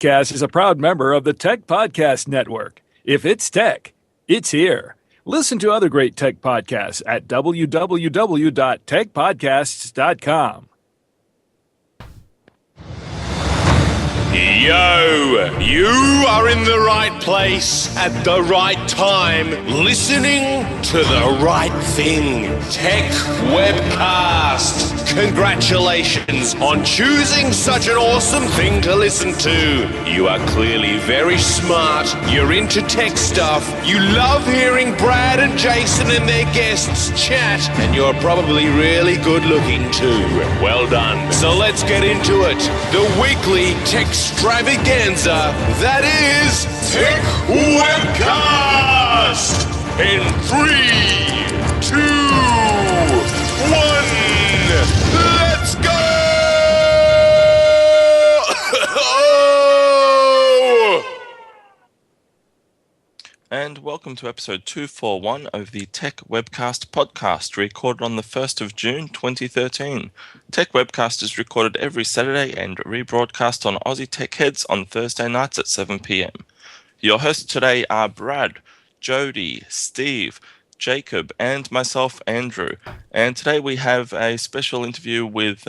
Podcast is a proud member of the Tech Podcast Network. If it's tech, it's here. Listen to other great tech podcasts at www.techpodcasts.com. Yo, you are in the right place at the right time, listening to the right thing. Tech Webcast. Congratulations on choosing such an awesome thing to listen to. You are clearly very smart. You're into tech stuff. You love hearing Brad and Jason and their guests chat, and you're probably really good looking too. Well done. So let's get into it. The weekly tech extravaganza that is Tech Webcast. In 3, 2, 1, let's go! And welcome to episode 241 of the Tech Webcast podcast, recorded on the 1st of June 2013. Tech Webcast is recorded every Saturday and rebroadcast on Aussie Tech Heads on Thursday nights at 7 p.m. Your hosts today are Brad, Jody, Steve, Jacob, and myself, Andrew. And today we have a special interview with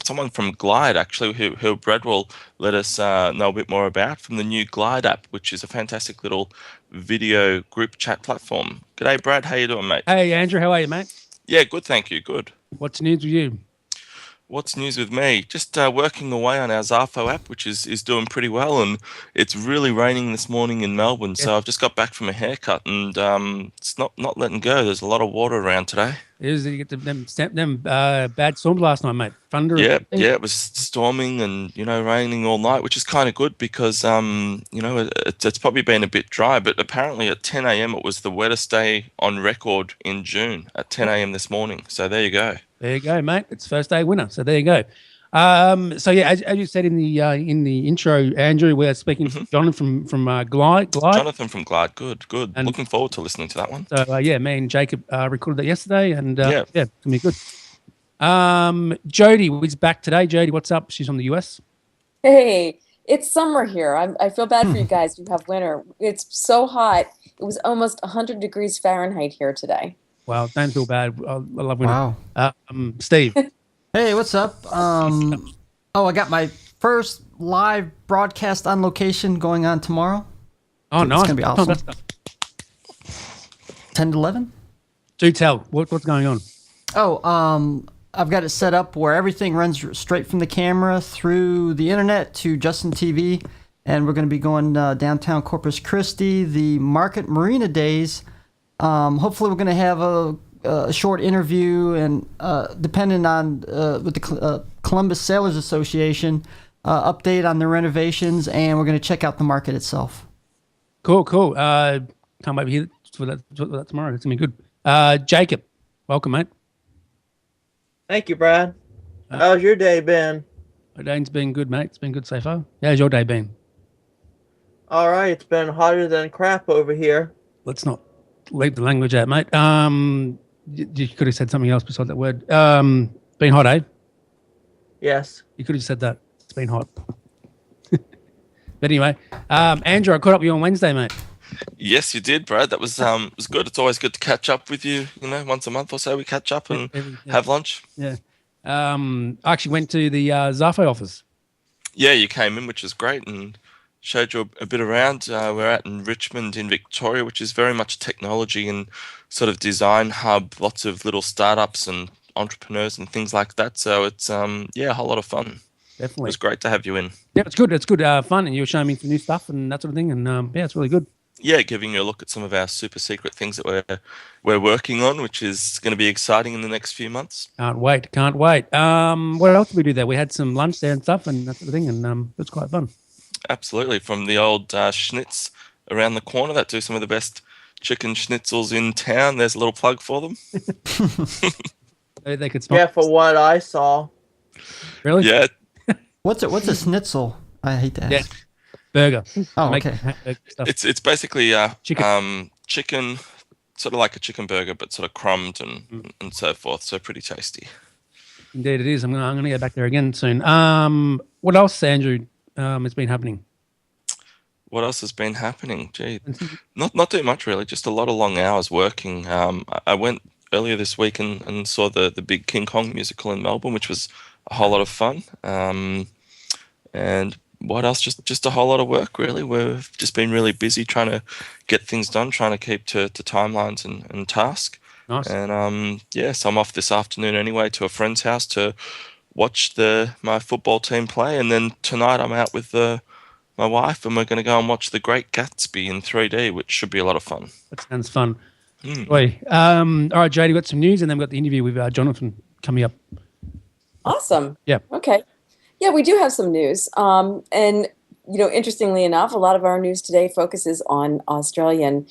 someone from Glide, actually, who Brad will let us know a bit more about, from the new Glide app, which is a fantastic little video group chat platform. G'day, Brad. How you doing, mate? Hey, Andrew. How are you, mate? Yeah, good, thank you. Good. What's news with you? What's news with me? Just working away on our Zafo app, which is doing pretty well, and it's really raining this morning in Melbourne, so I've just got back from a haircut, and it's not letting go. There's a lot of water around today. You get them bad storms last night, mate. Thunder. Yeah, it was storming and raining all night, which is kind of good because it's probably been a bit dry. But apparently at 10 a.m. it was the wettest day on record in June at 10 a.m. this morning. So there you go. There you go, mate. It's first day winter. So there you go. So yeah, as you said in the intro, Andrew, we're speaking to Jonathan from Glide. Jonathan from Glide, good. And looking forward to listening to that one. So me and Jacob recorded that yesterday, and it's gonna be good. Jody is back today. Jody, what's up? She's from the US. Hey, it's summer here. I feel bad for you guys. You have winter. It's so hot. It was almost 100 degrees Fahrenheit here today. Wow, don't feel bad. I love winter. Wow. Steve. Hey, what's up? I got my first live broadcast on location going on tomorrow. Oh, nice. It's going to be awesome. 10 to 11? Do tell. What's going on? I've got it set up where everything runs straight from the camera through the internet to Justin TV, and we're going to be going downtown Corpus Christi, the Market Marina days. Hopefully we're going to have a short interview, and depending on with the Columbus Sailors Association, update on the renovations, and we're going to check out the market itself. Cool. Can't wait to hear for that tomorrow. It's going to be good. Jacob, welcome, mate. Thank you, Brad. How's your day been? My day's been good, mate. It's been good so far. How's your day been? All right. It's been hotter than crap over here. Let's not leave the language out, mate. You could have said something else besides that word. Been hot, eh? Yes. You could have said that. It's been hot. But anyway, Andrew, I caught up with you on Wednesday, mate. Yes, you did, Brad. That was was good. It's always good to catch up with you. Once a month or so we catch up and have lunch. Yeah. I actually went to the Zafo office. Yeah, you came in, which was great, and showed you a bit around. We're out in Richmond in Victoria, which is very much a technology and sort of design hub. Lots of little startups and entrepreneurs and things like that. So it's a whole lot of fun. Definitely. It was great to have you in. Yeah, it's good. It's good fun, and you were showing me some new stuff and that sort of thing. And it's really good. Yeah, giving you a look at some of our super secret things that we're working on, which is going to be exciting in the next few months. Can't wait. What else did we do there? We had some lunch there and stuff and that sort of thing, and it was quite fun. Absolutely. From the old Schnitz around the corner that do some of the best chicken schnitzels in town. There's a little plug for them. They could sponsor. Yeah, for what I saw. Really? Yeah. What's a schnitzel? I hate to ask. Yeah. Burger. Oh, okay. It's basically chicken, sort of like a chicken burger, but sort of crumbed and so forth. So pretty tasty. Indeed, it is. I'm gonna go back there again soon. What else, Andrew? has been happening? What else has been happening? Gee, not too much really. Just a lot of long hours working. I went earlier this week and saw the big King Kong musical in Melbourne, which was a whole lot of fun. And what else? Just a whole lot of work really. We've just been really busy trying to get things done, trying to keep to timelines and tasks. Nice. And so I'm off this afternoon anyway to a friend's house to watch my football team play, and then tonight I'm out with my wife, and we're going to go and watch The Great Gatsby in 3D, which should be a lot of fun. That sounds fun. Boy. All right, Jade, got some news, and then we've got the interview with Jonathan coming up. Awesome. Yeah. Okay. Yeah, we do have some news. And, interestingly enough, a lot of our news today focuses on Australian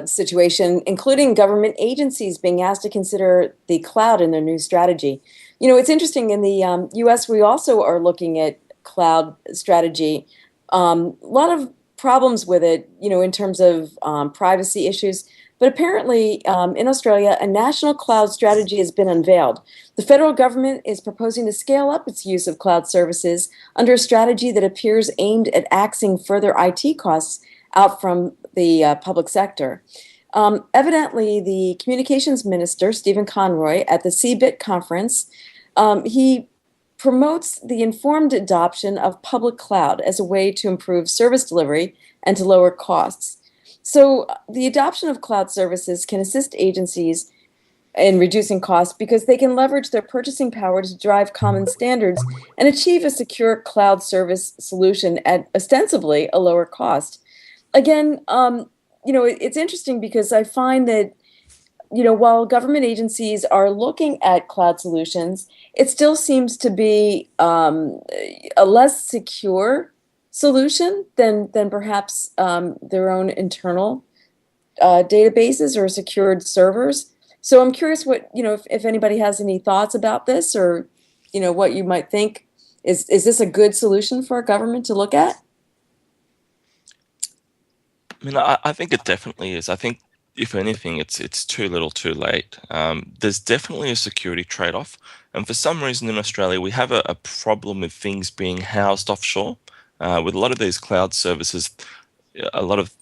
situation, including government agencies being asked to consider the cloud in their new strategy. It's interesting. In the U.S., we also are looking at cloud strategy. A lot of problems with it, in terms of privacy issues. But apparently, in Australia, a national cloud strategy has been unveiled. The federal government is proposing to scale up its use of cloud services under a strategy that appears aimed at axing further IT costs out from the public sector. Evidently, the communications minister, Stephen Conroy, at the CBIT conference, he promotes the informed adoption of public cloud as a way to improve service delivery and to lower costs. So the adoption of cloud services can assist agencies in reducing costs because they can leverage their purchasing power to drive common standards and achieve a secure cloud service solution at ostensibly a lower cost. Again, it's interesting because I find that, while government agencies are looking at cloud solutions, it still seems to be a less secure solution than perhaps their own internal databases or secured servers. So I'm curious what, if anybody has any thoughts about this, or, what you might think. Is this a good solution for a government to look at? I mean, I think it definitely is. I think, if anything, it's too little too late. There's definitely a security trade-off. And for some reason in Australia, we have a problem with things being housed offshore. With a lot of these cloud services, a lot of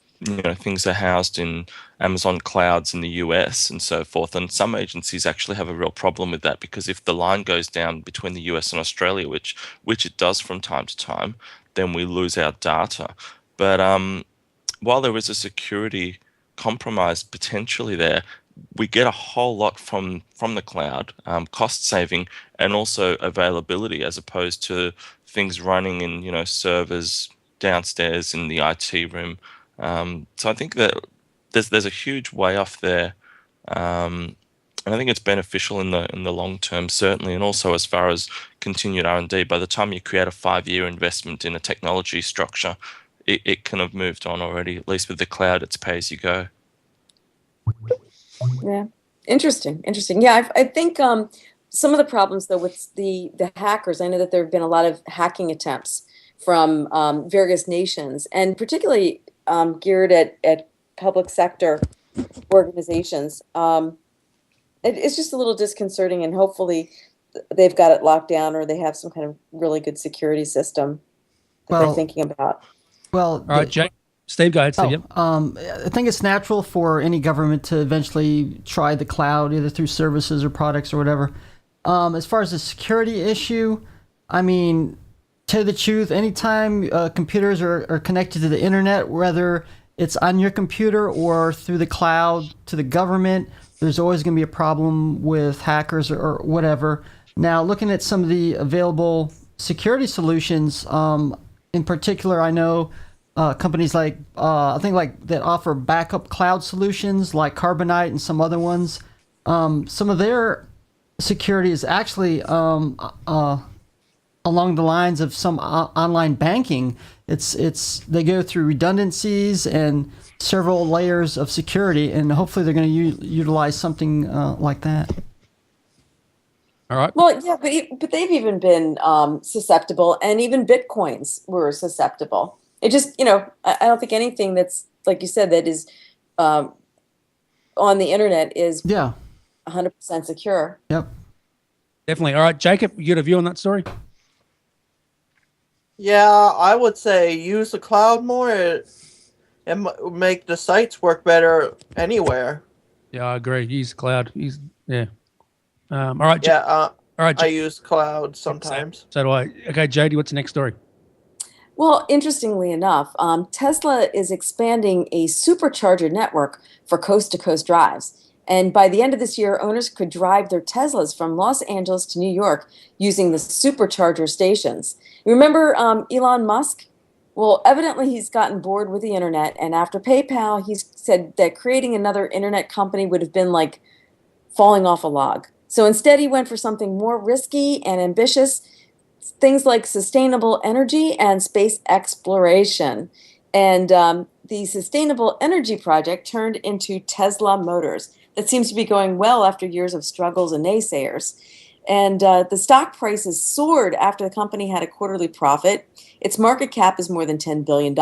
things are housed in Amazon clouds in the US and so forth. And some agencies actually have a real problem with that, because if the line goes down between the US and Australia, which it does from time to time, then we lose our data. But while there is a security compromise potentially there, we get a whole lot from the cloud, cost saving and also availability, as opposed to things running in servers downstairs in the IT room. So I think that there's a huge way off there, and I think it's beneficial in the long term, certainly, and also as far as continued R&D. By the time you create a 5-year investment in a technology structure, it can have moved on already. At least with the cloud, it's pay as you go. Yeah, interesting. Yeah, I think some of the problems, though, with the hackers, I know that there have been a lot of hacking attempts from various nations, and particularly geared at public sector organizations. It's just a little disconcerting, and hopefully they've got it locked down, or they have some kind of really good security system that they're thinking about. Well, all right, Jake. Steve, go ahead, Steve. I think it's natural for any government to eventually try the cloud, either through services or products or whatever. As far as the security issue, I mean, tell you the truth, anytime computers are connected to the internet, whether it's on your computer or through the cloud to the government, there's always going to be a problem with hackers or whatever. Now, looking at some of the available security solutions, in particular, I know companies like that offer backup cloud solutions like Carbonite and some other ones. Some of their security is actually along the lines of some online banking. They go through redundancies and several layers of security, and hopefully they're going to utilize something like that. All right. Well, yeah, but they've even been susceptible, and even Bitcoins were susceptible. It just, I don't think anything that's, like you said, that is on the internet is 100% secure. Yep. Definitely. All right, Jacob, you got a view on that story? Yeah, I would say use the cloud more and make the sites work better anywhere. Yeah, I agree. Use cloud. Yeah. All right. Yeah, All right. I use cloud sometimes. So do I. Okay, Jody, what's the next story? Well, interestingly enough, Tesla is expanding a supercharger network for coast to coast drives. And by the end of this year, owners could drive their Teslas from Los Angeles to New York using the supercharger stations. Remember Elon Musk? Well, evidently he's gotten bored with the internet. And after PayPal, he's said that creating another internet company would have been like falling off a log. So instead, he went for something more risky and ambitious, things like sustainable energy and space exploration. And the Sustainable Energy Project turned into Tesla Motors. That seems to be going well after years of struggles and naysayers. And the stock prices soared after the company had a quarterly profit. Its market cap is more than $10 billion.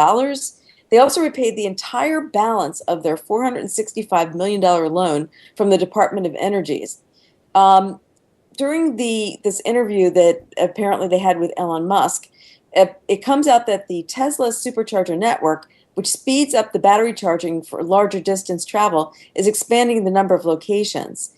They also repaid the entire balance of their $465 million loan from the Department of Energies. During this interview that apparently they had with Elon Musk, it comes out that the Tesla supercharger network, which speeds up the battery charging for larger distance travel, is expanding the number of locations.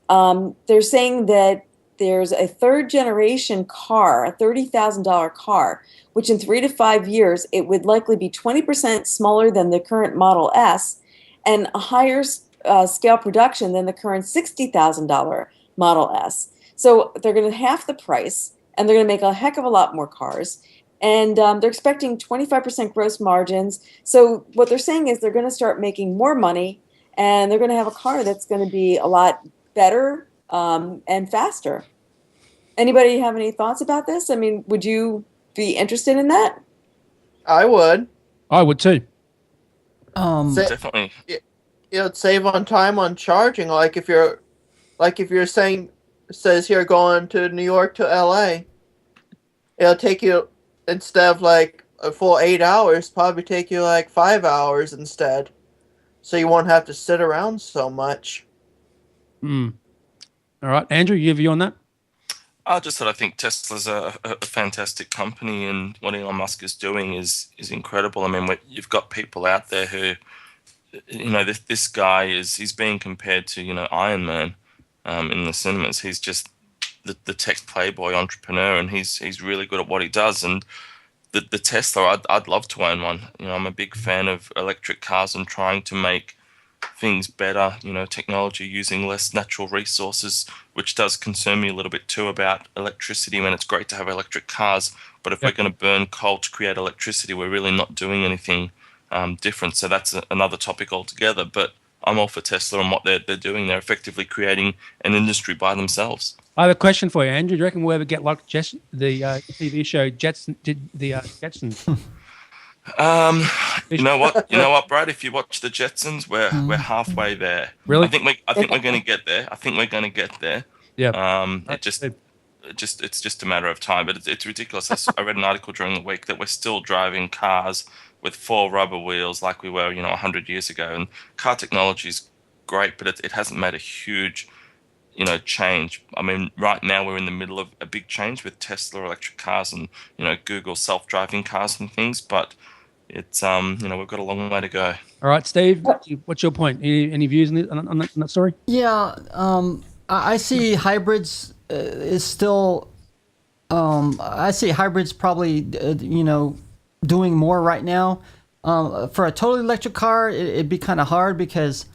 They're saying that there's a third generation car, a $30,000 car, which in 3 to 5 years, it would likely be 20% smaller than the current Model S and a higher scale production than the current $60,000 Model S. So they're going to half the price, and they're going to make a heck of a lot more cars. And they're expecting 25% gross margins. So what they're saying is they're going to start making more money, and they're going to have a car that's going to be a lot better and faster. Anybody have any thoughts about this? I mean, would you be interested in that? I would. I would too. Definitely. Save on time on charging. Like if you're saying, it says here going to New York to LA, it'll take you, instead of like a full 8 hours, probably take you like 5 hours instead. So you won't have to sit around so much. All right, Andrew, your view on that? Just that I think Tesla's a fantastic company, and what Elon Musk is doing is incredible. I mean, you've got people out there who, this guy he's being compared to, Iron Man in the cinemas. He's just the tech playboy entrepreneur, and he's really good at what he does. And the Tesla, I'd love to own one. I'm a big fan of electric cars and trying to make things better, technology using less natural resources, which does concern me a little bit too about electricity. When it's great to have electric cars, but if we're going to burn coal to create electricity, we're really not doing anything different. So that's another topic altogether. But I'm all for Tesla and what they're doing. They're effectively creating an industry by themselves. I have a question for you, Andrew. Do you reckon we'll ever get like the TV show Jetsons? You know what, Brad? If you watch the Jetsons, we're halfway there. Really? I think we're going to get there. Yeah. It's just a matter of time. But it's ridiculous. I read an article during the week that we're still driving cars with 4 rubber wheels like we were, 100 years ago. And car technology is great, but it hasn't made a huge, change. I mean, right now we're in the middle of a big change with Tesla electric cars and, Google self-driving cars and things. But it's, we've got a long way to go. All right, Steve, what's your point? Any views on that story? Yeah, I see hybrids is still. I see hybrids probably, doing more right now. For a totally electric car, it'd be kind of hard because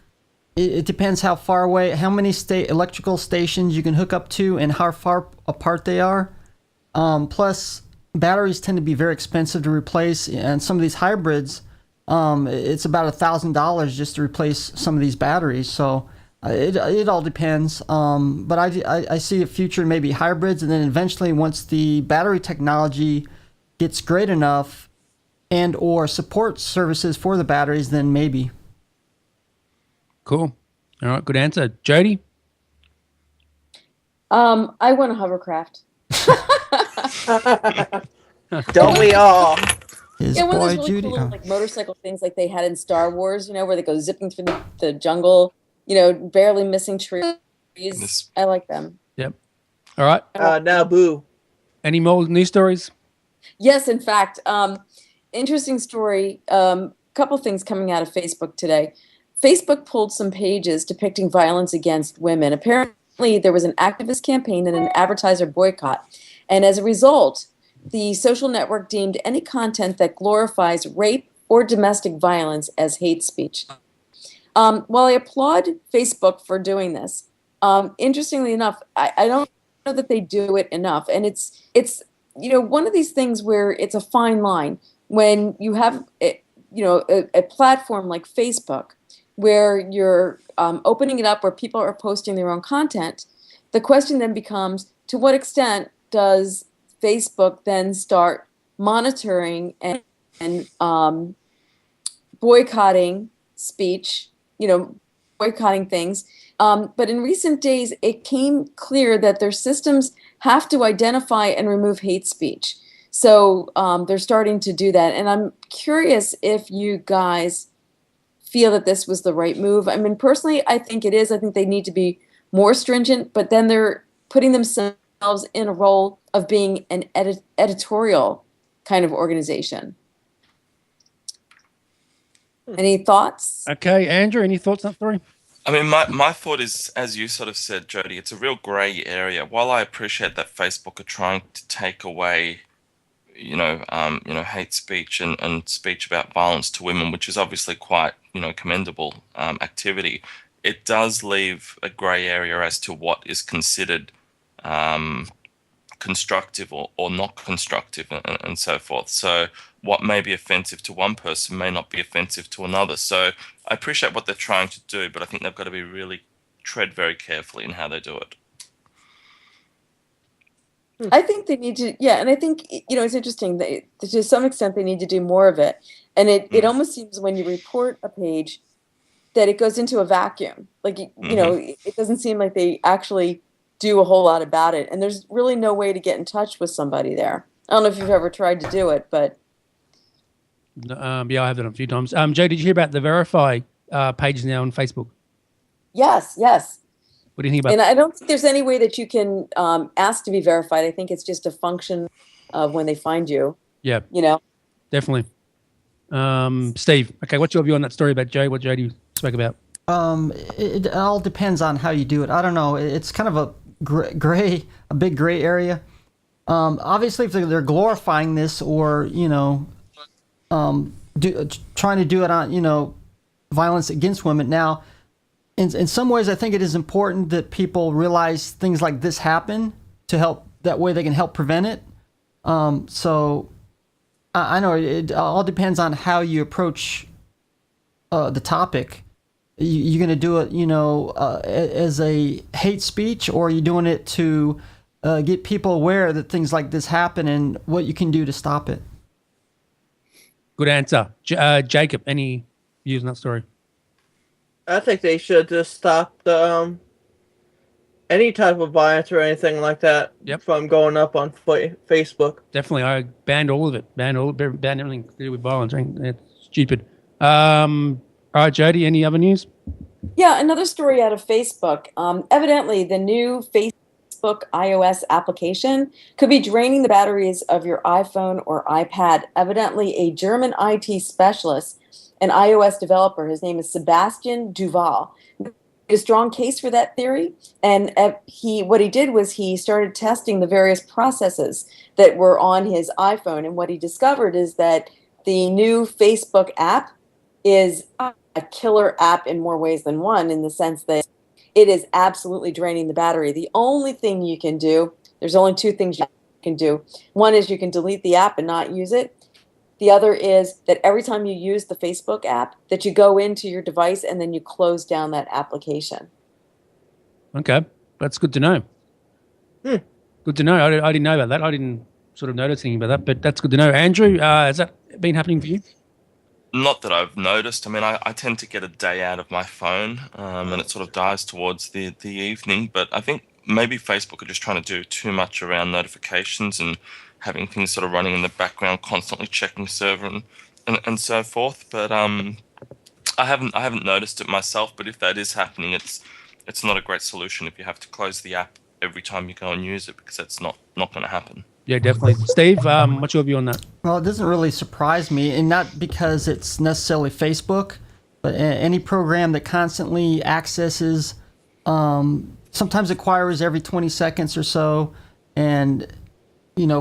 it depends how far away, how many electrical stations you can hook up to, and how far apart they are. Plus, batteries tend to be very expensive to replace, and some of these hybrids, it's about $1,000 just to replace some of these batteries. So it all depends. But I see a future maybe hybrids, and then eventually once the battery technology gets great enough and or support services for the batteries, then maybe. Cool. All right, good answer. Jody? I want a hovercraft. Don't we all? Yeah, one of those really cool like motorcycle things like they had in Star Wars, where they go zipping through the jungle, barely missing trees. I like them. Yep. All right. Now boo. Any more news stories? Yes, in fact, interesting story. Couple things coming out of Facebook today. Facebook pulled some pages depicting violence against women. Apparently, there was an activist campaign and an advertiser boycott. And as a result, the social network deemed any content that glorifies rape or domestic violence as hate speech. While I applaud Facebook for doing this, interestingly enough, I don't know that they do it enough. And it's one of these things where it's a fine line when you have a platform like Facebook where you're opening it up where people are posting their own content. The question then becomes, to what extent does Facebook then start monitoring and boycotting speech, boycotting things? But in recent days, it came clear that their systems have to identify and remove hate speech. So they're starting to do that. And I'm curious if you guys feel that this was the right move. I mean, personally, I think it is. I think they need to be more stringent, but then they're putting themselves in a role of being an editorial kind of organization. Any thoughts? Okay, Andrew, any thoughts on that story? I mean, my thought is, as you sort of said, Jody, it's a real grey area. While I appreciate that Facebook are trying to take away, hate speech and speech about violence to women, which is obviously quite, commendable activity, it does leave a grey area as to what is considered constructive or not constructive and so forth. So what may be offensive to one person may not be offensive to another. So I appreciate what they're trying to do, but I think they've got to be really tread very carefully in how they do it. I think they need to, and I think, it's interesting that to some extent they need to do more of it. And it almost seems when you report a page that it goes into a vacuum. Like, it doesn't seem like they actually do a whole lot about it. And there's really no way to get in touch with somebody there. I don't know if you've ever tried to do it, but. I have done it a few times. Joe, did you hear about the Verify page now on Facebook? Yes. What do you think about And I don't think there's any way that you can ask to be verified. I think it's just a function of when they find you. Yeah. Definitely. Steve, okay, what's your view on that story about Joe? What Joe do you spoke about? It all depends on how you do it. I don't know. It's kind of a big gray area. Obviously, if they're glorifying this or, trying to do it on, violence against women. Now, in some ways, I think it is important that people realize things like this happen to help. That way they can help prevent it. So I know it all depends on how you approach the topic. You're going to do it, as a hate speech, or are you doing it to get people aware that things like this happen and what you can do to stop it? Good answer. Jacob, any views on that story? I think they should just stop the any type of violence or anything like that from going up on Facebook. Definitely, I banned all of it. Banned everything to do with violence. It's stupid. All right, Jody, any other news? Yeah, another story out of Facebook. Evidently, the new Facebook iOS application could be draining the batteries of your iPhone or iPad. Evidently, a German IT specialist, an iOS developer, his name is Sebastian Duval, made a strong case for that theory. And what he did was he started testing the various processes that were on his iPhone. And what he discovered is that the new Facebook app is a killer app in more ways than one, in the sense that it is absolutely draining the battery. The only thing you can do, there's only two things you can do. One is you can delete the app and not use it. The other is that every time you use the Facebook app, that you go into your device and then you close down that application. Okay, that's good to know. Good to know. I didn't know about that. I didn't sort of notice anything about that, but that's good to know. Andrew, has that been happening for you? Not that I've noticed. I mean, I tend to get a day out of my phone, and it sort of dies towards the evening. But I think maybe Facebook are just trying to do too much around notifications and having things sort of running in the background, constantly checking server and so forth. But I haven't noticed it myself. But if that is happening, it's not a great solution if you have to close the app every time you go and use it, because that's not going to happen. Yeah, definitely. Steve, what's your view on that? Well, it doesn't really surprise me, and not because it's necessarily Facebook, but any program that constantly accesses, sometimes acquires every 20 seconds or so, and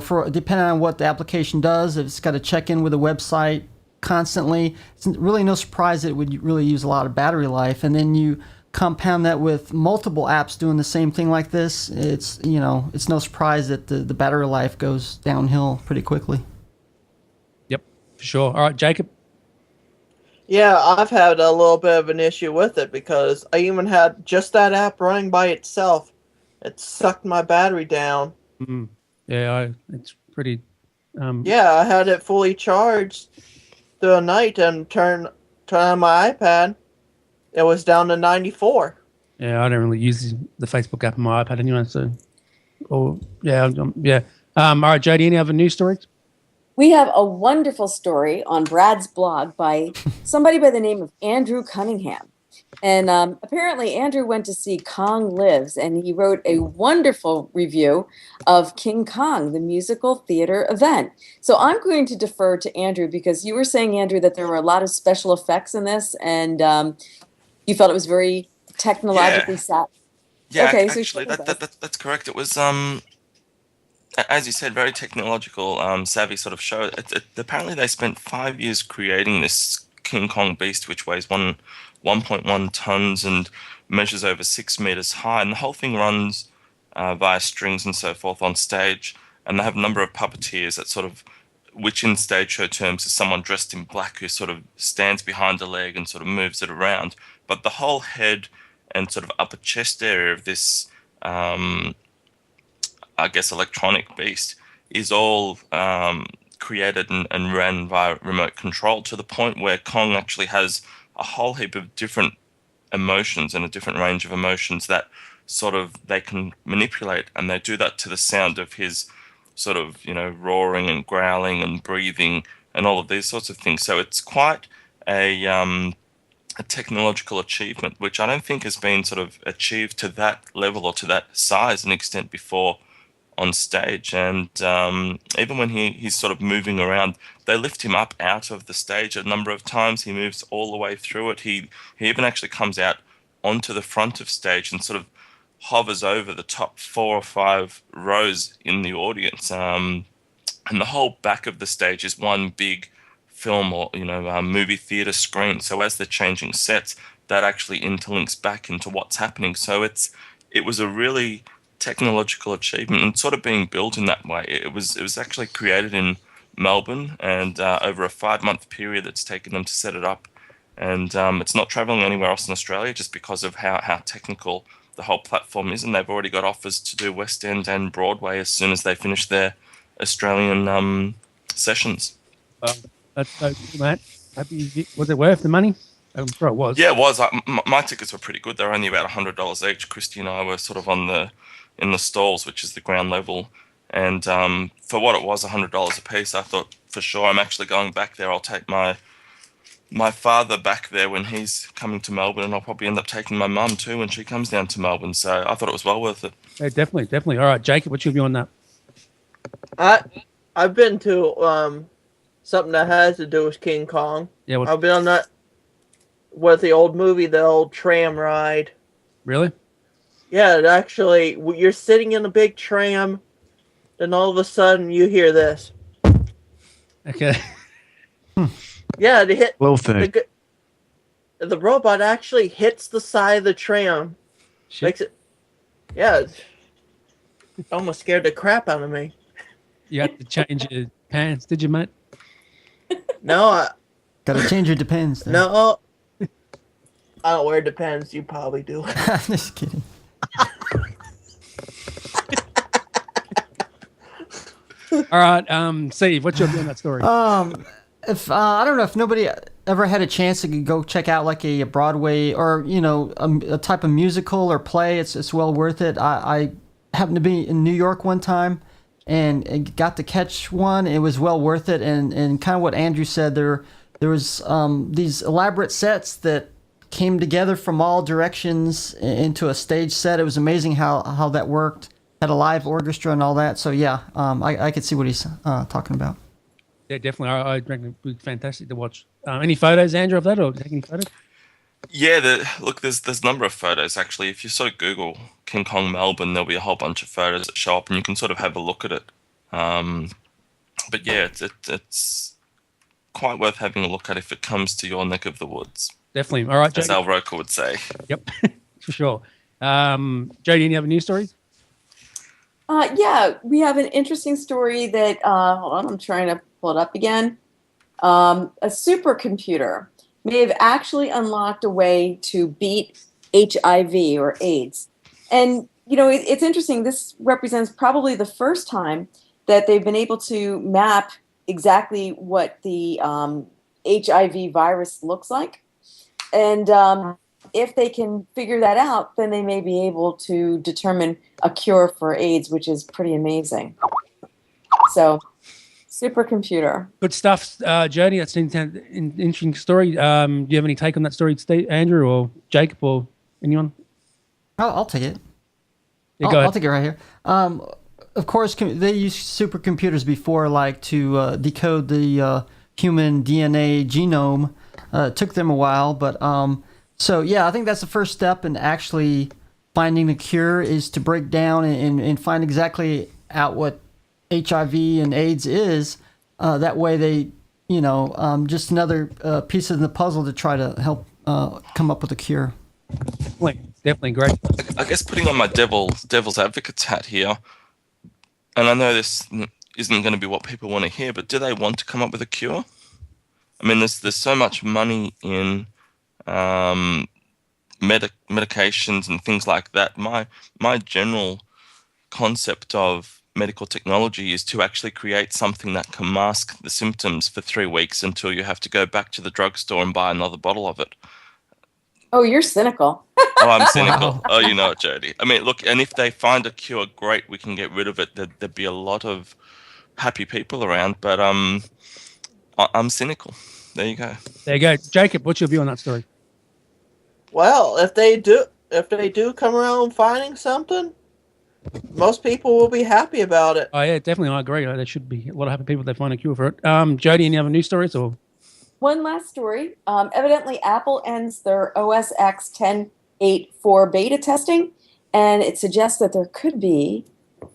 for depending on what the application does, if it's got to check in with a website constantly, it's really no surprise that it would really use a lot of battery life. And then you compound that with multiple apps doing the same thing like this, it's no surprise that the battery life goes downhill pretty quickly. Yep, for sure. All right, Jacob. Yeah, I've had a little bit of an issue with it because I even had just that app running by itself. It sucked my battery down. Mm-hmm. Yeah, it's pretty. Yeah, I had it fully charged through the night and turn on my iPad. It was down to 94. Yeah, I don't really use the Facebook app on my iPad anyway. So, yeah. All right, Jody, any other news stories? We have a wonderful story on Brad's blog by somebody by the name of Andrew Cunningham. And apparently Andrew went to see Kong Lives, and he wrote a wonderful review of King Kong, the musical theater event. So I'm going to defer to Andrew because you were saying, Andrew, that there were a lot of special effects in this, and you felt it was very technologically savvy. Yeah, okay, actually, that's correct. It was, as you said, very technological, savvy sort of show. Apparently they spent 5 years creating this King Kong beast, which weighs 1.1 tons and measures over 6 meters high. And the whole thing runs via strings and so forth on stage. And they have a number of puppeteers that sort of, which in stage show terms is someone dressed in black who sort of stands behind a leg and sort of moves it around. But the whole head and sort of upper chest area of this, I guess, electronic beast is all created and ran via remote control, to the point where Kong actually has a whole heap of different emotions and a different range of emotions that sort of they can manipulate, and they do that to the sound of his sort of, roaring and growling and breathing and all of these sorts of things. So it's quite a technological achievement, which I don't think has been sort of achieved to that level or to that size and extent before on stage. And even when he's sort of moving around, they lift him up out of the stage a number of times. He moves all the way through it. He even actually comes out onto the front of stage and sort of hovers over the top 4 or 5 rows in the audience. And the whole back of the stage is one big film or movie theater screen. So as they're changing sets, that actually interlinks back into what's happening. So it was a really technological achievement and sort of being built in that way. It was actually created in Melbourne, and over a 5-month period it's taken them to set it up, and it's not traveling anywhere else in Australia just because of how technical the whole platform is. And they've already got offers to do West End and Broadway as soon as they finish their Australian sessions. That's so cool, mate. Was it worth the money? I'm sure it was. Yeah, it was. My tickets were pretty good. They were only about $100 each. Christy and I were sort of in the stalls, which is the ground level. And for what it was, $100 a piece, I thought for sure I'm actually going back there. I'll take my father back there when he's coming to Melbourne, and I'll probably end up taking my mum too when she comes down to Melbourne. So I thought it was well worth it. Yeah, definitely. All right, Jacob, what's your view on that? I've been to something that has to do with King Kong. Yeah, I've been on that with the old movie, the old tram ride. Really? Yeah, it actually, you're sitting in a big tram, then all of a sudden you hear this. Okay. Yeah, they hit. Little thing. The robot actually hits the side of the tram. Shit. Makes it. Yeah, it almost scared the crap out of me. You had to change your pants, did you, mate? No, Gotta change your Depends. Then. no. I don't wear Depends. You probably do. Just kidding. All right, Steve, what's your view on that story? If I don't know if nobody ever had a chance to go check out like a Broadway or a type of musical or play, it's well worth it. I happened to be in New York one time and got to catch one. It was well worth it, and kind of what Andrew said, there was these elaborate sets that came together from all directions into a stage set. It was amazing how that worked. had a live orchestra and all that. So yeah, I could see what he's talking about. Yeah, definitely. I reckon it would be fantastic to watch. Any photos, Andrew, of that, or take any photos? Yeah, look, there's a number of photos actually. If you sort of Google King Kong Melbourne, there'll be a whole bunch of photos that show up, and you can sort of have a look at it. But yeah, it's quite worth having a look at if it comes to your neck of the woods, Definitely. All right, as Jody. Al Roker would say. Yep, for sure. Jody, any other news stories? Yeah, we have an interesting story that, hold on, I'm trying to pull it up again. A supercomputer may have actually unlocked a way to beat HIV or AIDS. And, it's interesting. This represents probably the first time that they've been able to map exactly what the HIV virus looks like. And if they can figure that out, then they may be able to determine a cure for AIDS, which is pretty amazing. So, supercomputer. Good stuff, Jody. That's an interesting story. Do you have any take on that story, Steve, Andrew, or Jacob, or anyone? I'll take it. Yeah, go ahead. I'll take it right here. Of course, they used supercomputers before, like to decode the human DNA genome. It took them a while, but so yeah, I think that's the first step in actually finding the cure is to break down and find exactly out what HIV and AIDS is. That way, they just another piece of the puzzle to try to help come up with a cure. Definitely great. I guess putting on my devil's advocate's hat here, and I know this isn't going to be what people want to hear, but do they want to come up with a cure? I mean, there's so much money in medications and things like that. My general concept of medical technology is to actually create something that can mask the symptoms for 3 weeks until you have to go back to the drugstore and buy another bottle of it. Oh, you're cynical. Oh, I'm cynical. Oh, you know it, Jody. I mean, look, and if they find a cure, great, we can get rid of it. There'd be a lot of happy people around, but I'm cynical. There you go. There you go. Jacob, what's your view on that story? Well, if they do come around finding something, most people will be happy about it. Oh, yeah, definitely. I agree. There should be a lot of happy people if they find a cure for it. Jody, any other news stories? Or One last story. Evidently, Apple ends their OS X 10.8.4 beta testing, and it suggests that there could be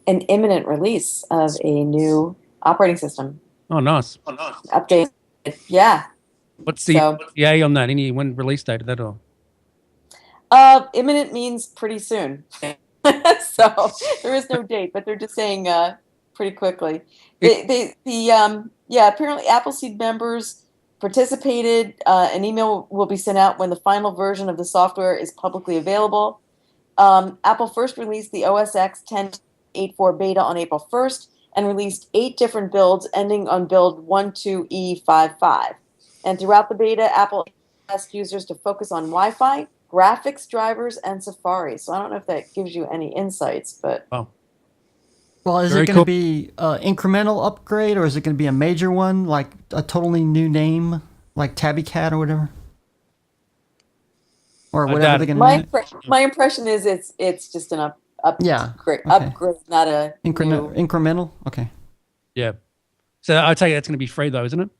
an imminent release of a new operating system. Oh, nice. Update. Yeah. What's the EA on that? When release date of that or? Imminent means pretty soon. So there is no date, but they're just saying pretty quickly. Apparently Appleseed members participated. An email will be sent out when the final version of the software is publicly available. Apple first released the OS X 10.8.4 beta on April 1st and released 8 different builds ending on build 12E55. And throughout the beta, Apple asked users to focus on Wi-Fi, graphics drivers, and Safari. So I don't know if that gives you any insights, but... Oh. Well, is it going to be an incremental upgrade, or is it going to be a major one, like a totally new name, like Tabby Cat or whatever? Or whatever they're going to name it? My impression is it's just an upgrade, not a incremental? Okay. Yeah. So I take it that's going to be free, though, isn't it?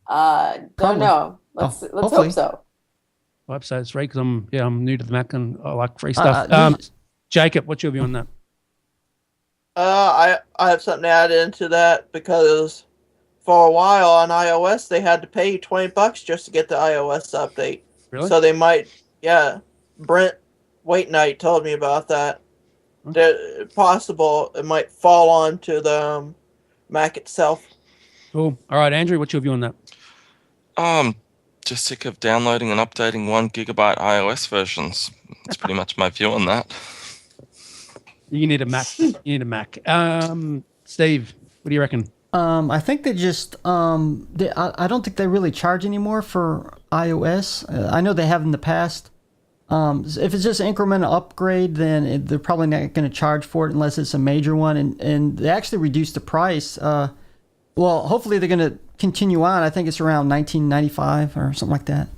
Don't know. Let's hope so. I hope so. It's free because I'm new to the Mac and I like free stuff. Jacob, what's your view on that? I have something to add into that because for a while on iOS they had to pay $20 just to get the iOS update. Really? So they might, Brent Waitnight told me about that. Possible it might fall onto the Mac itself. Cool. All right, Andrew, what's your view on that? Just sick of downloading and updating 1 gigabyte iOS versions. That's pretty much my view on that. You need a Mac. Steve, what do you reckon? I think they just I don't think they really charge anymore for iOS. I know they have in the past. If it's just an incremental upgrade, then they're probably not going to charge for it unless it's a major one. And they actually reduced the price. Well, hopefully they're going to continue on. I think it's around $19.95 or something like that.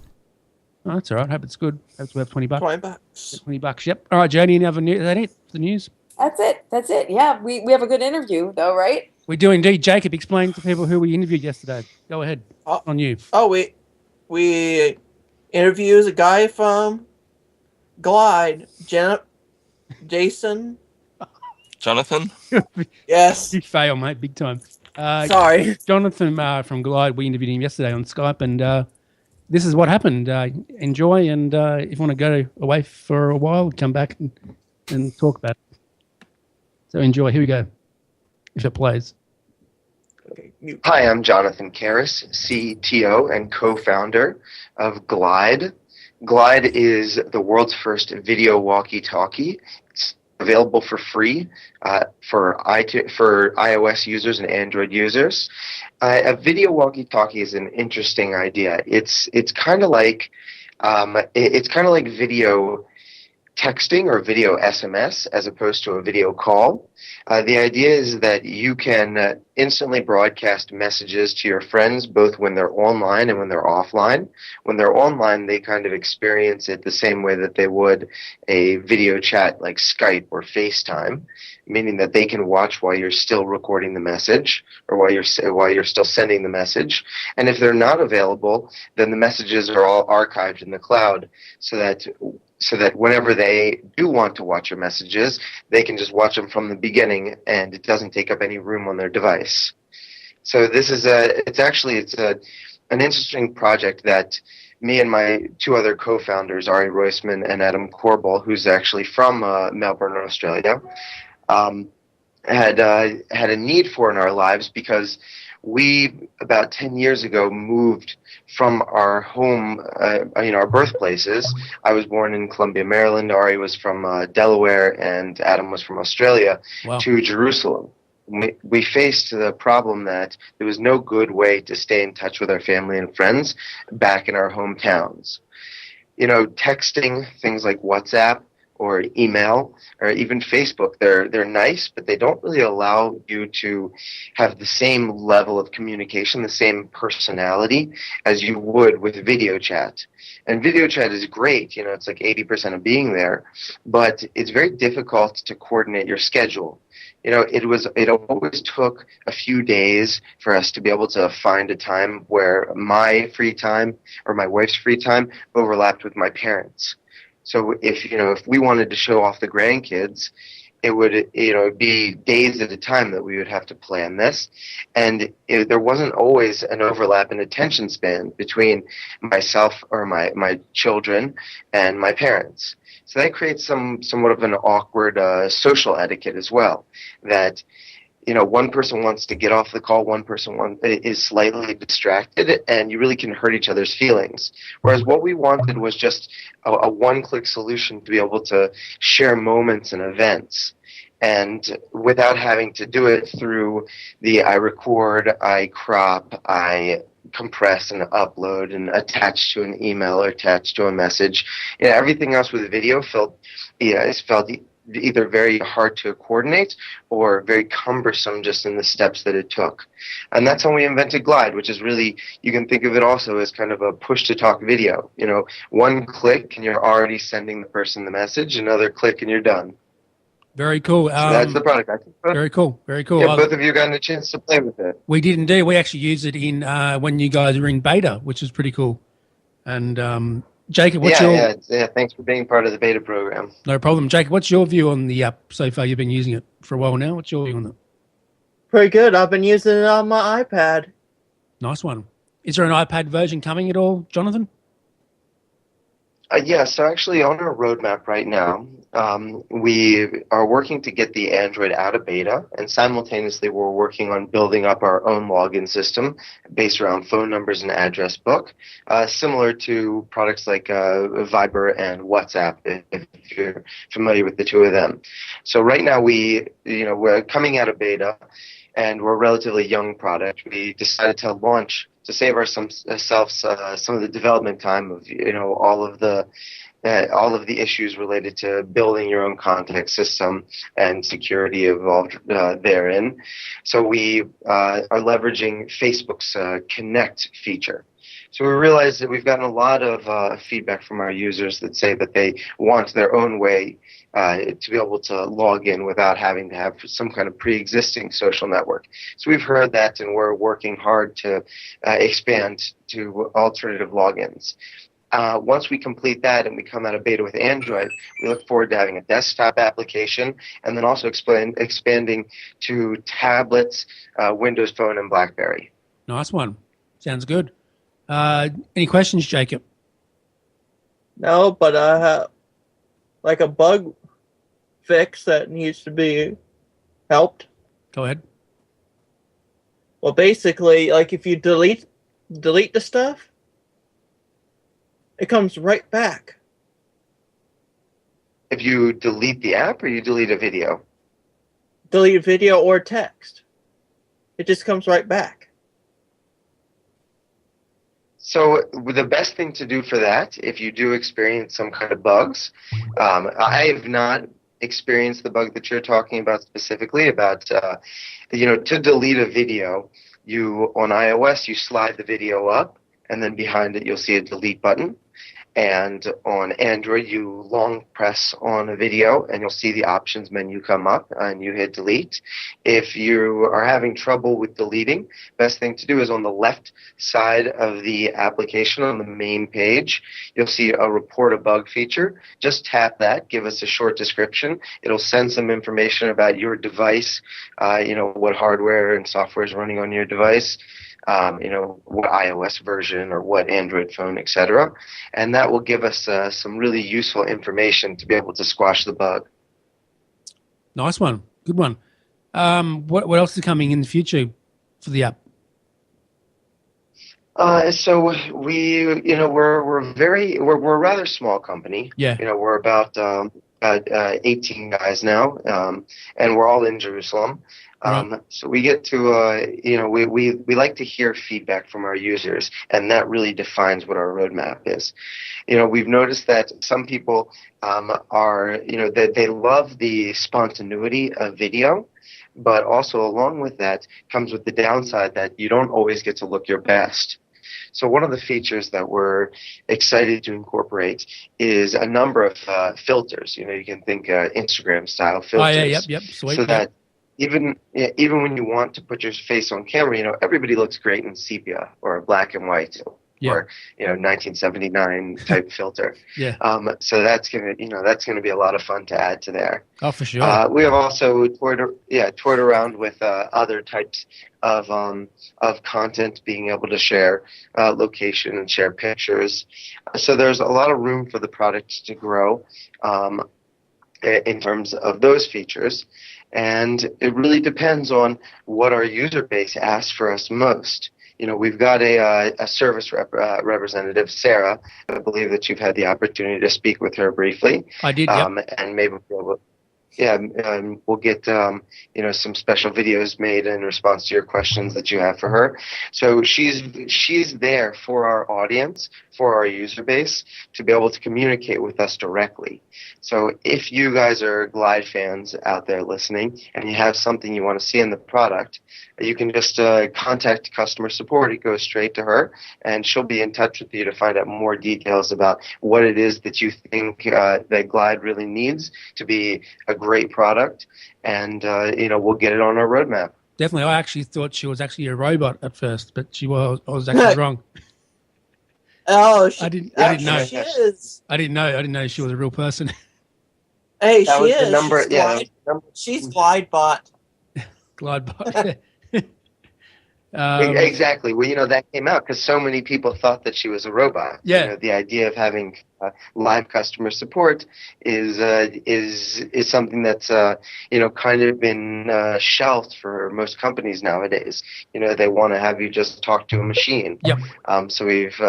Oh, that's all right. Hope it's good. Hope we have $20. $20. $20. Yep. All right, Jody. Any other news? Is that it? The news? That's it. That's it. Yeah, we have a good interview though, right? We do indeed. Jacob, explain to people who we interviewed yesterday. Go ahead. On you. Oh, we interviewed a guy from Glide, Jason. Jonathan? Yes. You fail, mate, big time. Sorry. Jonathan from Glide, we interviewed him yesterday on Skype, and this is what happened. Enjoy, and if you want to go away for a while, come back and talk about it. So enjoy. Here we go, if it plays. Hi, I'm Jonathan Karras, CTO and co-founder of Glide. Glide is the world's first video walkie-talkie. It's available for free for iOS users and Android users. A video walkie-talkie is an interesting idea. It's kind of like video texting or video SMS as opposed to a video call. The idea is that you can instantly broadcast messages to your friends both when they're online and when they're offline. When they're online, they kind of experience it the same way that they would a video chat like Skype or FaceTime, meaning that they can watch while you're still recording the message or while you're still sending the message. And if they're not available, then the messages are all archived in the cloud so that whenever they do want to watch your messages, they can just watch them from the beginning and it doesn't take up any room on their device. So this is an interesting project that me and my two other co-founders, Ari Roisman and Adam Corbel, who's actually from Melbourne, Australia, had a need for in our lives because we, about 10 years ago, moved from our home, our birthplaces. I was born in Columbia, Maryland. Ari was from Delaware, and Adam was from Australia, to Jerusalem. We faced the problem that there was no good way to stay in touch with our family and friends back in our hometowns. Texting, things like WhatsApp or email or even Facebook, they're nice, but they don't really allow you to have the same level of communication, the same personality as you would with video chat. And video chat is great, it's like 80% of being there, but it's very difficult to coordinate your schedule. It always took a few days for us to be able to find a time where my free time or my wife's free time overlapped with my parents. So if we wanted to show off the grandkids, it would be days at a time that we would have to plan this, and there wasn't always an overlap in attention span between myself or my children and my parents. So that creates somewhat of an awkward social etiquette as well. That one person wants to get off the call, one person is slightly distracted, and you really can hurt each other's feelings. Whereas what we wanted was just a one-click solution to be able to share moments and events, and without having to do it through the I record, I crop, I compress and upload and attach to an email or attach to a message. Everything else with video felt either very hard to coordinate or very cumbersome just in the steps that it took. And that's when we invented Glide, which is really, you can think of it also as kind of a push-to-talk video. One click and you're already sending the person the message, another click and you're done. Very cool. So that's the product. Very cool. Very cool. Yeah, both of you got a chance to play with it. We did indeed. We actually used it in when you guys were in beta, which is pretty cool. And Jacob, what's your... Yeah, thanks for being part of the beta program. No problem. Jacob, what's your view on the app so far? You've been using it for a while now. What's your view on it? Pretty good. I've been using it on my iPad. Nice one. Is there an iPad version coming at all, Jonathan? So actually on our roadmap right now, we are working to get the Android out of beta, and simultaneously we're working on building up our own login system based around phone numbers and address book, similar to products like Viber and WhatsApp, if you're familiar with the two of them. So right now we're coming out of beta, and we're a relatively young product. We decided to launch to save ourselves some of the development time of all of the all of the issues related to building your own contact system and security involved therein. So we are leveraging Facebook's Connect feature. So we realized that we've gotten a lot of feedback from our users that say that they want their own way to be able to log in without having to have some kind of pre-existing social network. So we've heard that, and we're working hard to expand to alternative logins. Once we complete that and we come out of beta with Android, we look forward to having a desktop application and then also expanding to tablets, Windows Phone, and BlackBerry. Nice one. Sounds good. Any questions, Jacob? No, but I have like a bug fix that needs to be helped. Go ahead. Well, basically, like if you delete the stuff, it comes right back. If you delete the app or you delete a video? Delete a video or text. It just comes right back. So the best thing to do for that, if you do experience some kind of bugs, I have not experienced the bug that you're talking about specifically about, to delete a video, on iOS, you slide the video up, and then behind it you'll see a delete button. And on Android, you long press on a video and you'll see the options menu come up and you hit delete. If you are having trouble with deleting, best thing to do is on the left side of the application on the main page, you'll see a report a bug feature. Just tap that, give us a short description. It'll send some information about your device, what hardware and software is running on your device. What iOS version or what Android phone, etc. And that will give us some really useful information to be able to squash the bug. Nice one. Good one. What else is coming in the future for the app? So we're a rather small company. Yeah. We're about 18 guys now, and we're all in Jerusalem. So we get to, we like to hear feedback from our users, and that really defines what our roadmap is. We've noticed that some people they love the spontaneity of video, but also along with that comes with the downside that you don't always get to look your best. So one of the features that we're excited to incorporate is a number of filters. You can think Instagram-style filters. Oh, yeah, yep, Sweet. So that even when you want to put your face on camera, everybody looks great in sepia or black and white or 1979 type filter. Yeah. So that's gonna be a lot of fun to add to there. Oh, for sure. We have also toyed around with other types of content, being able to share location and share pictures. So there's a lot of room for the product to grow in terms of those features. And it really depends on what our user base asks for us most. We've got a service representative, Sarah. I believe that you've had the opportunity to speak with her briefly. I did, and maybe we'll get some special videos made in response to your questions that you have for her. So she's there for our audience, for our user base, to be able to communicate with us directly. So if you guys are Glide fans out there listening and you have something you want to see in the product, you can just contact customer support. It goes straight to her, and she'll be in touch with you to find out more details about what it is that you think that Glide really needs to be a great product, and we'll get it on our roadmap. Definitely. I actually thought she was actually a robot at first, but I was actually wrong. Oh, I didn't know. She is. I didn't know she was a real person. Hey, that she was is. The number, She's Glidebot. Glidebot. Exactly. Well, that came out because so many people thought that she was a robot. Yeah. The idea of having live customer support is something that's kind of been shelved for most companies nowadays. They want to have you just talk to a machine. Yep. So we've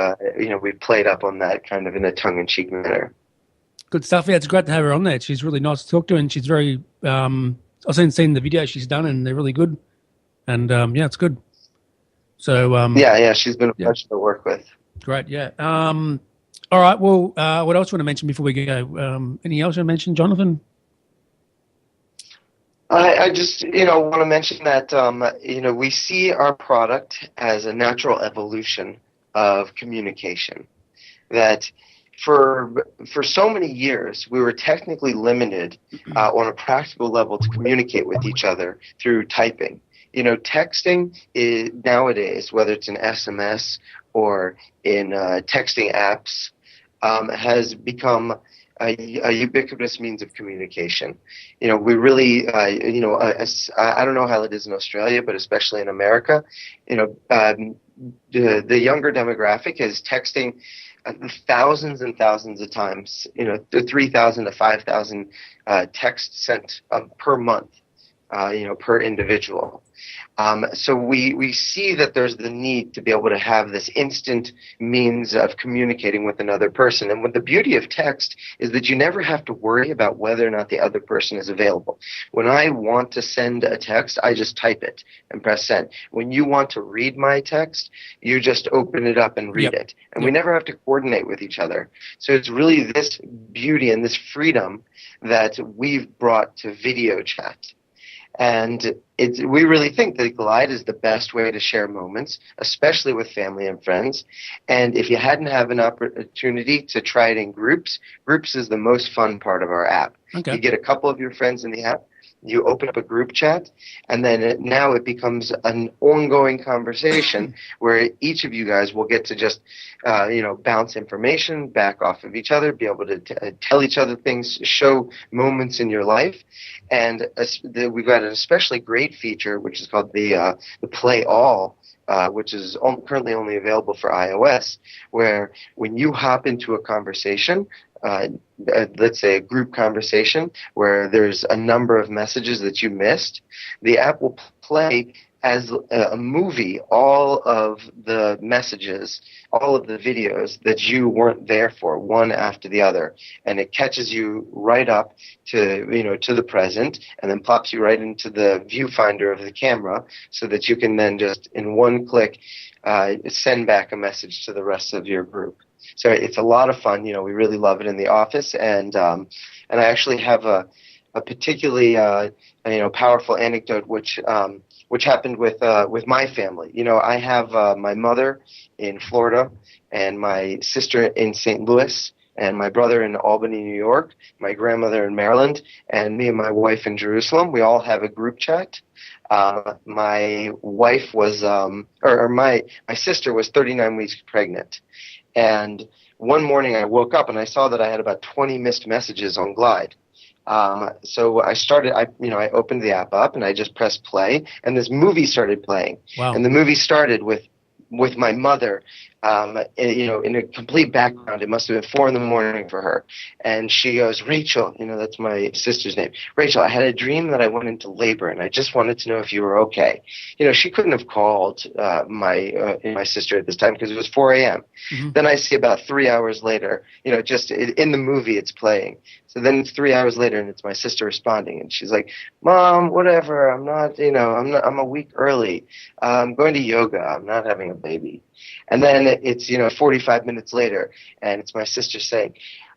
played up on that kind of in a tongue-in-cheek manner. Good stuff. Yeah, it's great to have her on there. She's really nice to talk to, and she's very. I've seen the videos she's done, and they're really good. And it's good. So she's been a pleasure to work with. Great, yeah. All right. Well, what else you want to mention before we go? Anything else you want to mention, Jonathan? I just, want to mention that, we see our product as a natural evolution of communication. That for so many years, we were technically limited on a practical level to communicate with each other through typing. Texting is nowadays, whether it's an SMS or in texting apps, has become a ubiquitous means of communication. We really, I don't know how it is in Australia, but especially in America, the younger demographic is texting thousands and thousands of times, 3,000 to 5,000 texts sent per month, per individual. So we see that there's the need to be able to have this instant means of communicating with another person. And what the beauty of text is that you never have to worry about whether or not the other person is available. When I want to send a text, I just type it and press send. When you want to read my text, you just open it up and read it. And we never have to coordinate with each other. So it's really this beauty and this freedom that we've brought to video chat. And we really think that Glide is the best way to share moments, especially with family and friends. And if you hadn't have an opportunity to try it in groups is the most fun part of our app. Okay. You get a couple of your friends in the app, you open up a group chat, and then now it becomes an ongoing conversation where each of you guys will get to just, bounce information back off of each other, be able to tell each other things, show moments in your life. And we've got an especially great feature, which is called the Play All, which is currently only available for iOS, where when you hop into a conversation, let's say a group conversation where there's a number of messages that you missed, the app will play as a movie all of the messages, all of the videos that you weren't there for, one after the other, and it catches you right up to the present, and then pops you right into the viewfinder of the camera, so that you can then just in one click send back a message to the rest of your group. So it's a lot of fun. We really love it in the office, and I actually have a particularly powerful anecdote which happened with my family. I have my mother in Florida, and my sister in St. Louis, and my brother in Albany, New York, my grandmother in Maryland, and me and my wife in Jerusalem. We all have a group chat. My wife was, my sister was 39 weeks pregnant. And one morning I woke up and I saw that I had about 20 missed messages on Glide. So I opened the app up and I just pressed play, and this movie started playing. Wow. And the movie started with my mother, in a complete background. It must have been 4 a.m. for her. And she goes, "Rachel," that's my sister's name. "Rachel, I had a dream that I went into labor, and I just wanted to know if you were okay." She couldn't have called my sister at this time because it was 4 a.m. Mm-hmm. Then I see about 3 hours later, just in the movie it's playing. So then it's 3 hours later, and it's my sister responding, and she's like, "Mom, whatever. I'm a week early. I'm going to yoga. I'm not having a baby." And then it's 45 minutes later, and it's my sister saying,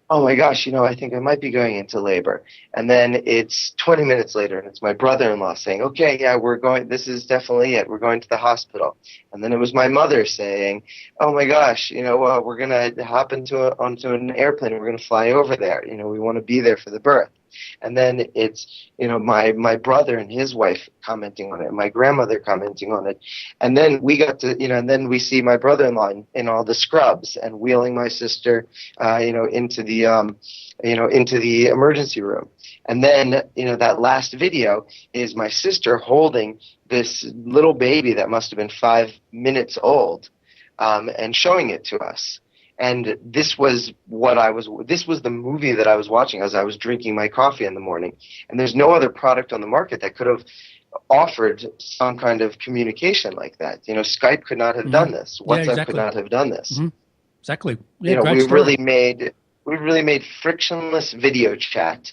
"Oh my gosh, I think I might be going into labor." And then it's 20 minutes later, and it's my brother-in-law saying, "Okay, yeah, this is definitely it. We're going to the hospital." And then it was my mother saying, "Oh my gosh, we're going to hop onto an airplane and we're going to fly over there. We want to be there for the birth." And then it's, my brother and his wife commenting on it, my grandmother commenting on it. And then we got to, and then we see my brother-in-law in all the scrubs and wheeling my sister, into the emergency room. And then, that last video is my sister holding this little baby that must have been 5 minutes old, and showing it to us. And this was the movie that I was watching as I was drinking my coffee in the morning. And there's no other product on the market that could have offered some kind of communication like that. Skype could not have done this. WhatsApp could not have done this. Mm-hmm. Exactly. Yeah, we really made frictionless video chat,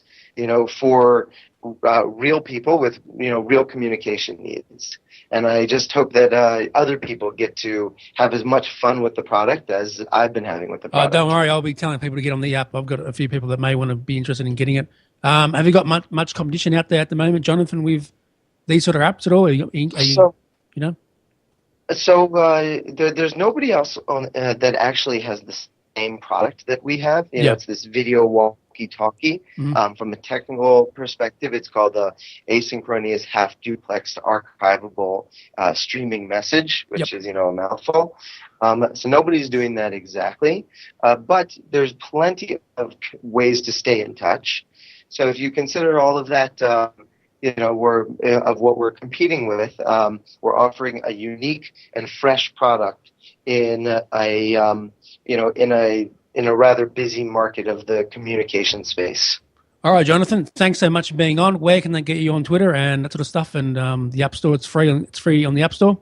for real people with real communication needs. And I just hope that other people get to have as much fun with the product as I've been having with the product. Don't worry, I'll be telling people to get on the app. I've got a few people that may want to be interested in getting it. Have you got much competition out there at the moment, Jonathan, with these sort of apps at all? There's nobody else on that actually has the same product that we have. It's this video walkie-talkie. From a technical perspective, it's called the asynchronous half duplex archivable streaming message, which is a mouthful. So nobody's doing that exactly, but there's plenty of ways to stay in touch. So if you consider all of that, what we're competing with, we're offering a unique and fresh product in a rather busy market of the communication space. All right, Jonathan, thanks so much for being on. Where can they get you on Twitter and that sort of stuff? And the App Store, it's free on the App Store?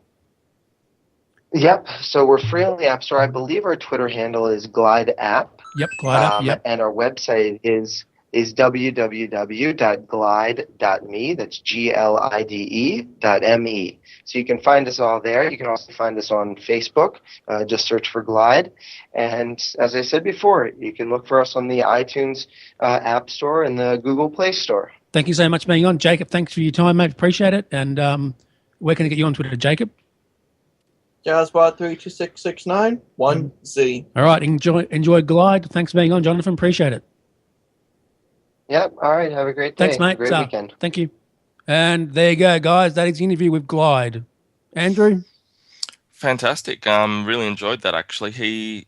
Yep. So we're free on the App Store. I believe our Twitter handle is Glide App. Yep, Glide App. Yep. And our website is www.glide.me. That's glide.me. So you can find us all there. You can also find us on Facebook. Just search for Glide. And as I said before, you can look for us on the iTunes App Store and the Google Play Store. Thank you so much for being on. Jacob, thanks for your time, mate. Appreciate it. And where can I get you on Twitter, Jacob? Jazzbot32669 1Z. All right. Enjoy Glide. Thanks for being on, Jonathan. Appreciate it. Yep. All right. Have a great day. Thanks, mate. Great weekend. Thank you. And there you go, guys. That is the interview with Glide. Andrew? Fantastic. Really enjoyed that, actually.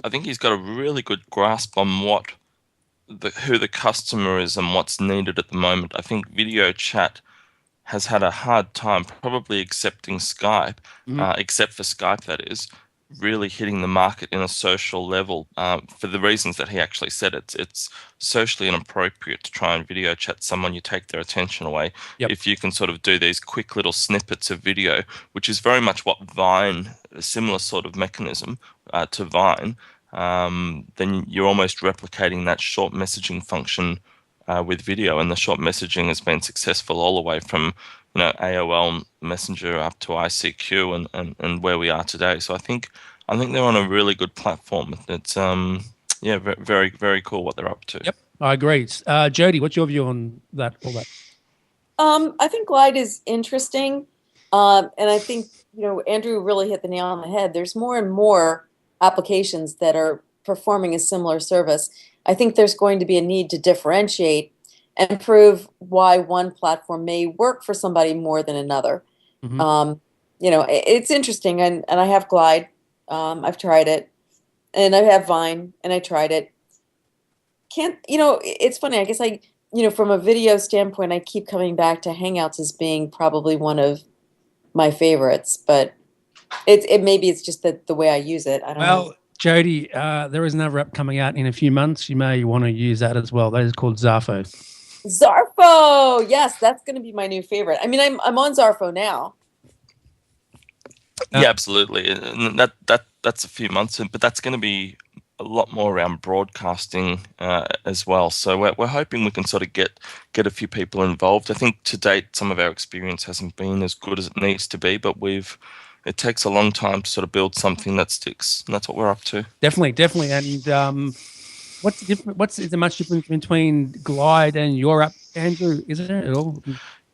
I think he's got a really good grasp on who the customer is and what's needed at the moment. I think video chat has had a hard time probably accepting Skype, except for Skype, that is, really hitting the market in a social level for the reasons that he actually said. It's socially inappropriate to try and video chat someone. You take their attention away. Yep. If you can sort of do these quick little snippets of video, which is very much what Vine, a similar sort of mechanism to Vine, then you're almost replicating that short messaging function with video, and the short messaging has been successful all the way from AOL Messenger up to ICQ and where we are today. So I think they're on a really good platform. It's very, very cool what they're up to. Yep, I agree. Jody, what's your view on that? All that? I think Glide is interesting, and I think Andrew really hit the nail on the head. There's more and more applications that are performing a similar service. I think there's going to be a need to differentiate and prove why one platform may work for somebody more than another. Mm-hmm. It's interesting, and I have Glide. I've tried it, and I have Vine, and I tried it. It's funny. I guess from a video standpoint, I keep coming back to Hangouts as being probably one of my favorites, but maybe it's just the way I use it. I don't know. Jody, there is another app coming out in a few months. You may want to use that as well. That is called Zarfo. Zarfo, yes, that's going to be my new favorite. I mean, I'm on Zarfo now. Yeah, absolutely. And that's a few months in, but that's going to be a lot more around broadcasting as well. So we're hoping we can sort of get a few people involved. I think to date some of our experience hasn't been as good as it needs to be, but it takes a long time to sort of build something that sticks, and that's what we're up to. Definitely. And is there much difference between Glide and your app, Andrew? Is there at all?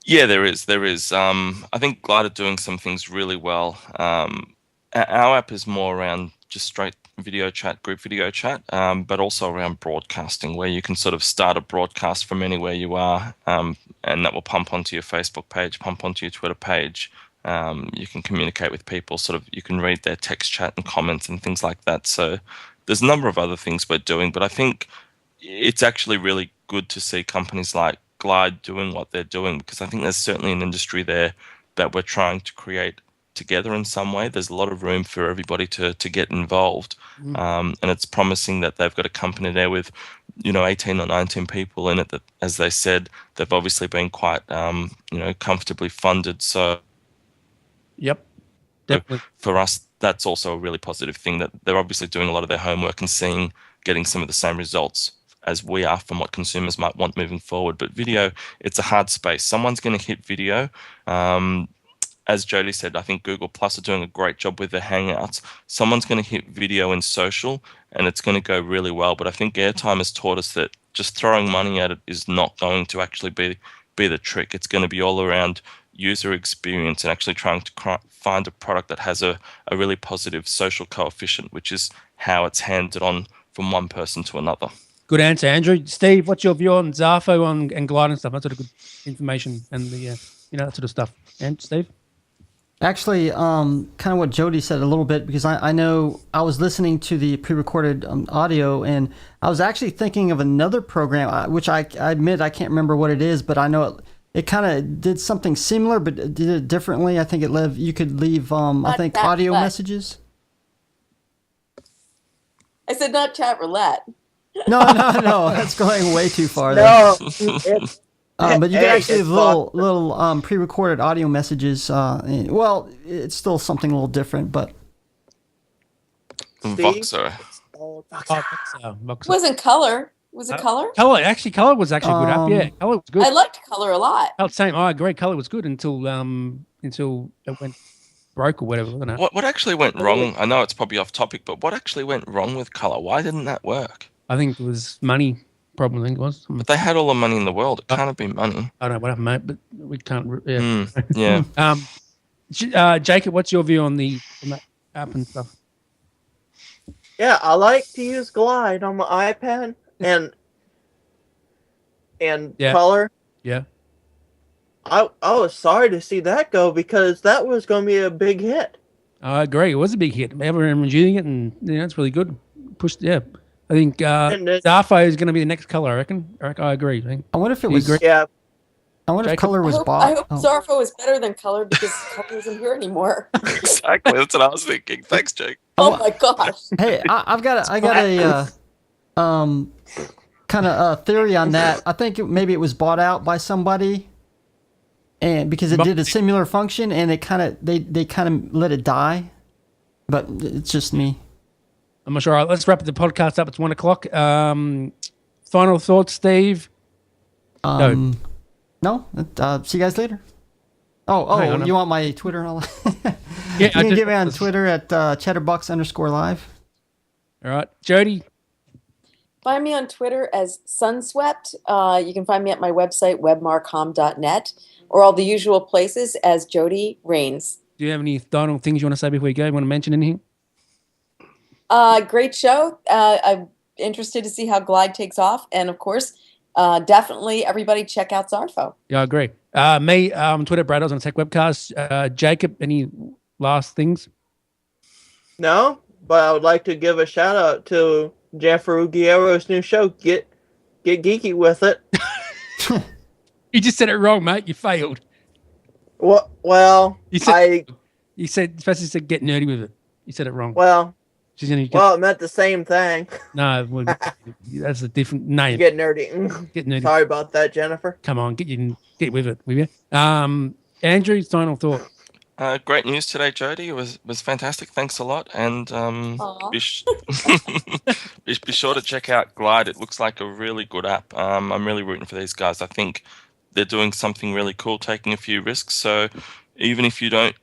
Yeah, there is. I think Glide are doing some things really well. Our app is more around just straight video chat, group video chat, but also around broadcasting, where you can sort of start a broadcast from anywhere you are, and that will pump onto your Facebook page, pump onto your Twitter page. You can communicate with people, you can read their text chat and comments and things like that. So there's a number of other things we're doing, but I think it's actually really good to see companies like Glide doing what they're doing, because I think there's certainly an industry there that we're trying to create together in some way. There's a lot of room for everybody to get involved, and it's promising that they've got a company there with 18 or 19 people in it that, as they said, they've obviously been quite comfortably funded. So yep, definitely. For us, that's also a really positive thing, that they're obviously doing a lot of their homework and getting some of the same results as we are from what consumers might want moving forward. But video, it's a hard space. Someone's going to hit video. As Jody said, I think Google Plus are doing a great job with their Hangouts. Someone's going to hit video in social, and it's going to go really well. But I think airtime has taught us that just throwing money at it is not going to actually be the trick. It's going to be all around user experience and actually trying to find a product that has a really positive social coefficient, which is how it's handed on from one person to another. Good answer, Andrew. Steve, what's your view on Xarpho and Glide and stuff? That sort of good information and the that sort of stuff. And Steve? Actually, kind of what Jody said a little bit, because I know I was listening to the pre-recorded audio, and I was actually thinking of another program, which I admit I can't remember what it is, but I know it kind of did something similar, but it did it differently. I think you could leave, I think, audio messages. I said not chat roulette. No, that's going way too far. No, but you can actually have little pre-recorded audio messages. Well, it's still something a little different, but Voxer. It wasn't color. Was it color? Color was actually a good app. Yeah, color was good. I liked color a lot. Same. I agree. Color was good until it went broke or whatever. I don't know. What actually went wrong? I know it's probably off topic, but what actually went wrong with color? Why didn't that work? I think it was money. Problem, I think it was. But they had all the money in the world. It can't have been money. I don't know what happened, mate, but we can't. Yeah. Yeah. Jacob, what's your view on that app and stuff? Yeah, I like to use Glide on my iPad and color. Yeah. I was sorry to see that go, because that was going to be a big hit. I agree. It was a big hit. Everyone's using it, and it's really good. Pushed, yeah. I think Xarpho is going to be the next color. I reckon. I agree. I wonder if it was. Yeah. I wonder if color was bought. I hope Xarpho is better than color, because color isn't here anymore. Exactly. That's what I was thinking. Thanks, Jake. Oh my gosh. Hey, I got a kind of theory on that. I think maybe it was bought out by somebody, and because it did a similar function, and it they kind of let it die. But it's just me. I'm not sure. All right, let's wrap the podcast up. It's 1:00. Final thoughts, Steve? No. See you guys later. Oh, you want my Twitter and all that? Yeah, you can get me on Twitter at chatterbox_live. All right. Jody? Find me on Twitter as Sunswept. You can find me at my website, webmarcom.net, or all the usual places as Jody Rains. Do you have any final things you want to say before you go? You want to mention anything? Great show. I'm interested to see how Glide takes off. And of course, definitely everybody check out Xarpho. Yeah, I agree. Me, on Twitter, Brad, I was on Tech Webcast. Jacob, any last things? No, but I would like to give a shout out to Jeff Ruggiera's new show, Get Geeky With It. You just said it wrong, mate. You failed. Well, you said supposed to say get nerdy with it. You said it wrong. Well, it meant the same thing. No, that's a different name. Get nerdy. Get nerdy. Sorry about that, Jennifer. Come on, get with it, will you? Andrew, final thought. Great news today, Jody. It was fantastic. Thanks a lot. And be sure to check out Glide. It looks like a really good app. I'm really rooting for these guys. I think they're doing something really cool, taking a few risks. So even if you don't,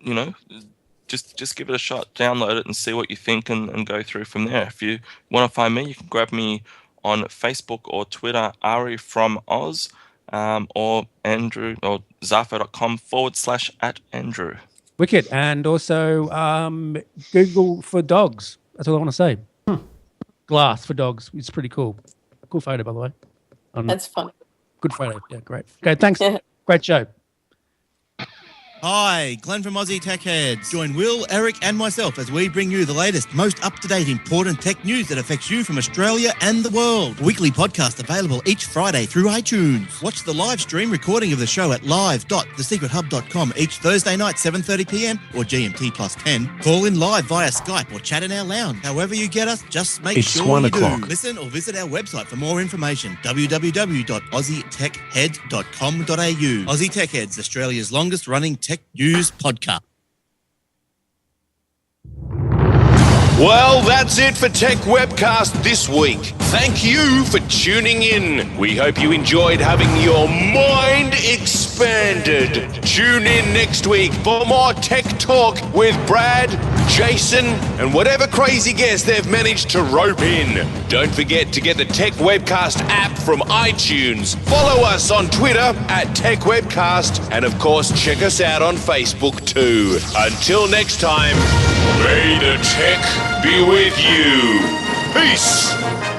just give it a shot, download it and see what you think and go through from there. If you want to find me, you can grab me on Facebook or Twitter, Ari from Oz, or Andrew, or Xarpho.com/@Andrew. Wicked. And also Google for dogs. That's all I want to say. Glass for dogs. It's pretty cool. Cool photo, by the way. That's funny. Good photo. Yeah, great. Okay, thanks. Great show. Hi, Glenn from Aussie Tech Heads. Join Will, Eric and myself as we bring you the latest, most up-to-date important tech news that affects you from Australia and the world. A weekly podcast available each Friday through iTunes. Watch the live stream recording of the show at live.thesecrethub.com each Thursday night, 7:30pm or GMT +10. Call in live via Skype or chat in our lounge. However you get us, just make sure you do. Listen or visit our website for more information, www.aussietechhead.com.au. Aussie Tech Heads, Australia's longest running tech news podcast. Well, that's it for Tech Webcast this week. thank you for tuning in. We hope you enjoyed having your mind expanded. Tune in next week for more tech talk with Brad, Jason, and whatever crazy guest they've managed to rope in. Don't forget to get the Tech Webcast app from iTunes. Follow us on Twitter at Tech Webcast, and of course check us out on Facebook too. Until next time, may the tech be with you. Peace.